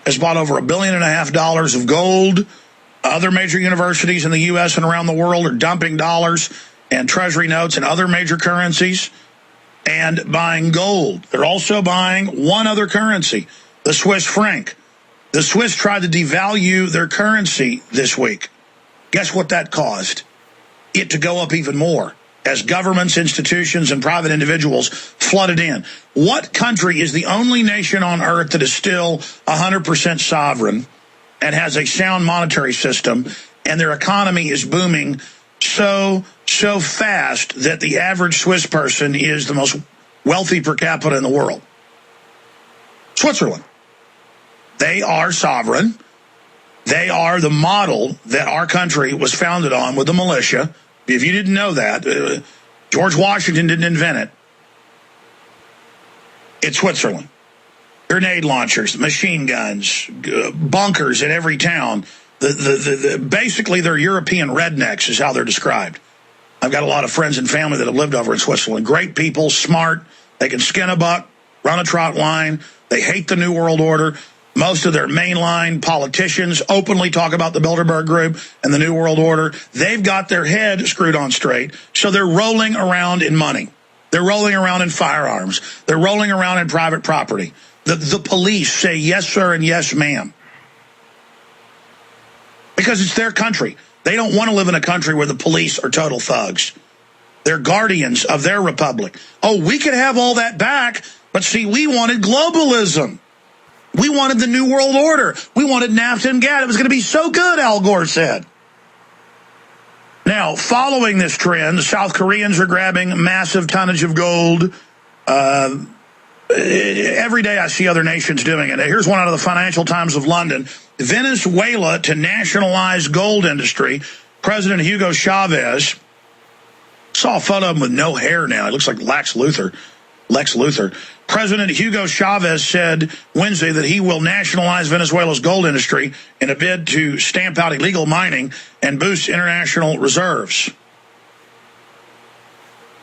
has bought over $1.5 billion of gold. Other major universities in the U.S. and around the world are dumping dollars and treasury notes and other major currencies and buying gold. They're also buying one other currency, the Swiss franc. The Swiss tried to devalue their currency this week. Guess what that caused? It to go up even more as governments, institutions, and private individuals flooded in. What country is the only nation on earth that is still 100% sovereign and has a sound monetary system, and their economy is booming so fast that the average Swiss person is the most wealthy per capita in the world? Switzerland. They are sovereign. They are the model that our country was founded on with the militia. If you didn't know that, George Washington didn't invent it. It's Switzerland. Grenade launchers, machine guns, bunkers in every town. Basically, they're European rednecks is how they're described. I've got a lot of friends and family that have lived over in Switzerland. Great people, smart. They can skin a buck, run a trot line. They hate the New World Order. Most of their mainline politicians openly talk about the Bilderberg Group and the New World Order. They've got their head screwed on straight, so they're rolling around in money. They're rolling around in firearms. They're rolling around in private property. The police say yes, sir, and yes, ma'am. Because it's their country. They don't want to live in a country where the police are total thugs. They're guardians of their republic. Oh, we could have all that back, but see, we wanted globalism. We wanted the New World Order. We wanted NAFTA and GATT. It was going to be so good, Al Gore said. Now, following this trend, the South Koreans are grabbing massive tonnage of gold. Every day I see other nations doing it. Here's one out of the Financial Times of London. Venezuela to nationalize gold industry. President Hugo Chavez. Saw a photo of him with no hair now. He looks like Lex Luthor. President Hugo Chavez said Wednesday that he will nationalize Venezuela's gold industry in a bid to stamp out illegal mining and boost international reserves.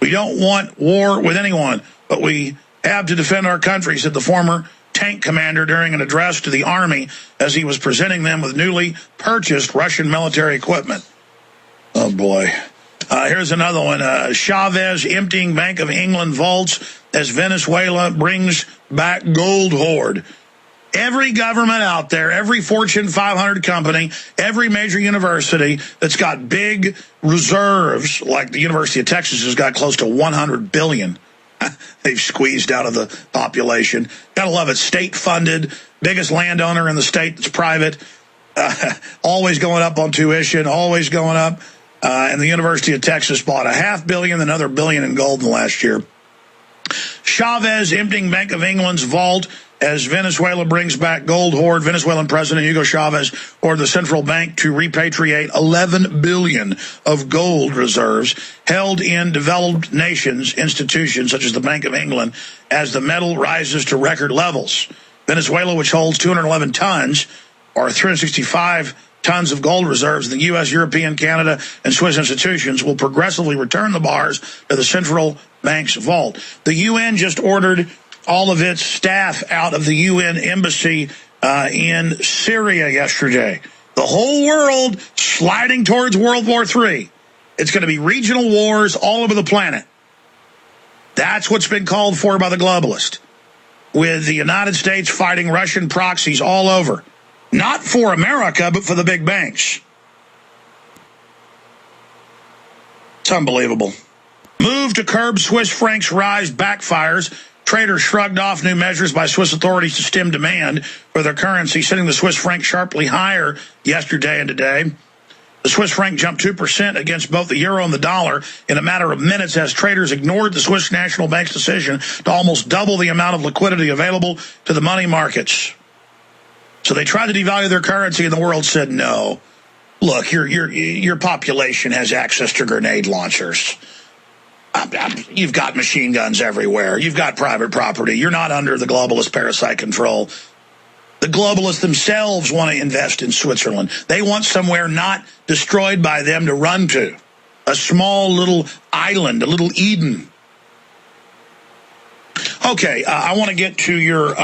We don't want war with anyone, but we have to defend our country, said the former tank commander during an address to the army as he was presenting them with newly purchased Russian military equipment. Oh, boy. Here's another one. Chavez emptying Bank of England vaults as Venezuela brings back gold hoard. Every government out there, every Fortune 500 company, every major university that's got big reserves, like the University of Texas has got close to 100 billion. They've squeezed out of the population. Gotta love it. State-funded, biggest landowner in the state that's private, always going up on tuition, always going up. And the University of Texas bought $500 million, another $1 billion in gold in the last year. Chavez emptying Bank of England's vault as Venezuela brings back gold hoard. Venezuelan President Hugo Chavez ordered the central bank to repatriate 11 billion of gold reserves held in developed nations institutions such as the Bank of England as the metal rises to record levels. Venezuela, which holds 211 tons or 365 tons of gold reserves in the U.S., European, Canada, and Swiss institutions, will progressively return the bars to the central bank's vault. The UN just ordered all of its staff out of the UN embassy in Syria yesterday. The whole world sliding towards World War III. It's going to be regional wars all over the planet. That's what's been called for by the globalists, with the United States fighting Russian proxies all over. Not for America, but for the big banks. It's unbelievable. Move to curb Swiss franc's rise backfires. Traders shrugged off new measures by Swiss authorities to stem demand for their currency, sending the Swiss franc sharply higher yesterday and today. The Swiss franc jumped 2% against both the euro and the dollar in a matter of minutes as traders ignored the Swiss National Bank's decision to almost double the amount of liquidity available to the money markets. So they tried to devalue their currency, and the world said no. Look, your population has access to grenade launchers. You've got machine guns everywhere. You've got private property. You're not under the globalist parasite control. The globalists themselves want to invest in Switzerland. They want somewhere not destroyed by them to run to. A small little island, a little Eden. Okay, I want to get to your